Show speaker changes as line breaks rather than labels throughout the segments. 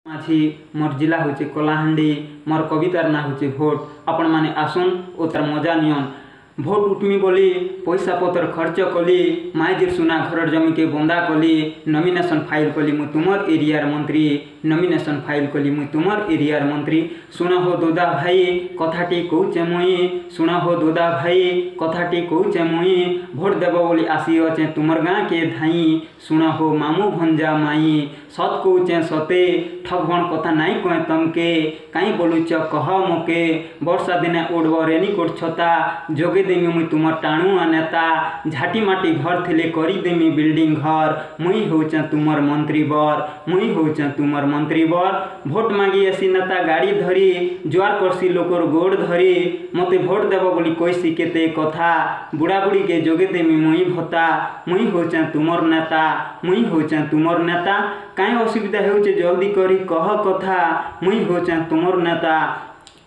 माझी मोर जिला हूँ कलाहांडी मोर कवितार ना हूँ भोट आपण मैंने आसन और तार मजा नियन भोट उठमी बोली पैसा पतर खर्च कली माइजिर सुना घर जमी के बंदा कली नमिनेशन फाइल कली मु तुमर एरियार मंत्री नमिनेशन फाइल कली मु तुमर एरियार मंत्री सुन हो दोदा भाई कथाटी कौचे मुई सुन हो दोदा भाई कथाटी कौचे मुई भोट देव बोली आसी अचे तुमर गाँ के धाई सुन हो मामू भंजा माई सत कौचे सते ठगभण कथा नाई कहे तमके कहीं बोलुच कह मोके वर्षा दिने ओढ़ रेनिकोट छता जोगे देमी मुई तुमर टाणुआ नेता झाटी माटी घर थिले करी देमी बिल्डिंग घर मुई होचे तुमर मंत्री बर मुई होचे तुमर मंत्री बर भोट मांगी आसी नेता गाड़ी धरी जुआर करसी लोकर गोड़ धरी मते भोट देव बोली कइसी केते कथा बुढ़ा बुढ़ी के जोगे देमी मुई भत्ता मुई होचे तुमर नेता मुई होचे तुमर नेता काई असुविधा होचे जल्दी करी कह कथा मुई होचे तुमर नेता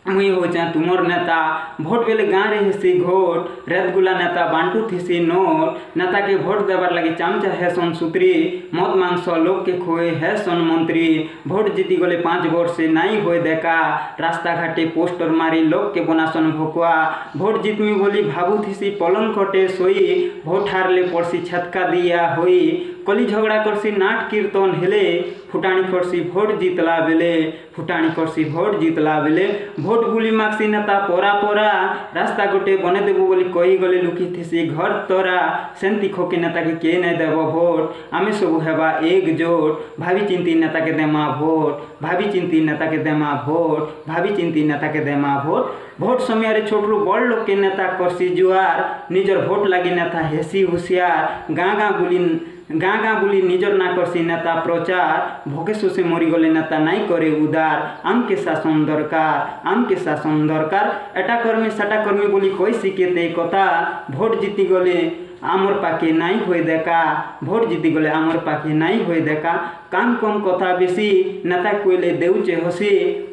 मुई होचे तुमर नेता भोट बेले गाँव रे हेसी घोट रेतगुला नेता बांटू थीसी नोट नेता के भोट देवार लगे चामचा है सन सूत्री मत मांगस लोग के खोए है सन मंत्री भोट जीती गले 5 वर्ष से नाई होए देखा रास्ता घाटे पोस्टर मारी लोग के बनासन भोकुआ भोट जीतमी बोली भाबू थीसी पलंग कटे सोई भोट हारले पड़सी छटका दिया होई कली झगड़ा करसी नाट कीर्तन हेले फुटाणी करसी भोट जीतला बेले फुटाणी करसी भोट जीतला बेले भोट बुली मागसी नेता पोरा पोरा रास्ता गोटे बने देबो बोली कही गले लुकी थीसी घर तोरा सेंती खोके नेता के नहीं देव भोट आमे सब हेबा एकजुट भाभी चिंती नेता के देमा भोट भाभी चिंती नेता के देमा भोट भाभी चिंती नेता के देमा भोट भोट समय रे छोटरू बड़ लोग के नेता करसी जुआर निजर भोट लगी नेता हेसी होशियार गाँ गाँ बुली निजर ना करसी नेता प्रचार भोके सोसे मरी गले नेता नाई करे उदार आम के शासन दरकार एटा कर्मी सेटा कर्मी बोली कोई शिकेते कथा भोट जीती गले आमर पाखे नाई होए देखा भोट जीती गले आमर पाखे नाई होए देखा काम कम कथा बेसी नेता कोइले देउचे हसी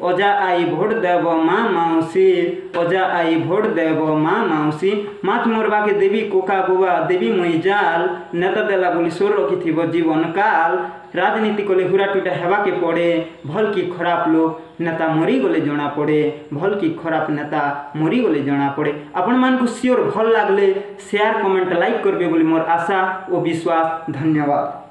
अजा आई भोट देव माँ माउसी अजा आई भोट देव माँ माउसी मात मोरबा के देवी कोका बुआ देवी मई जाल नेता देला बोली सोर रखी जीवन काल राजनीति को हुरा टुटा हेबा के पड़े भल की खराब लोग नेता मरी गले जना पड़े भल की खराब नेता मरी गले जना पड़े आपण मान को सियोर भल लागले शेयर कमेंट लाइक करबे बोली मोर आशा और विश्वास। धन्यवाद।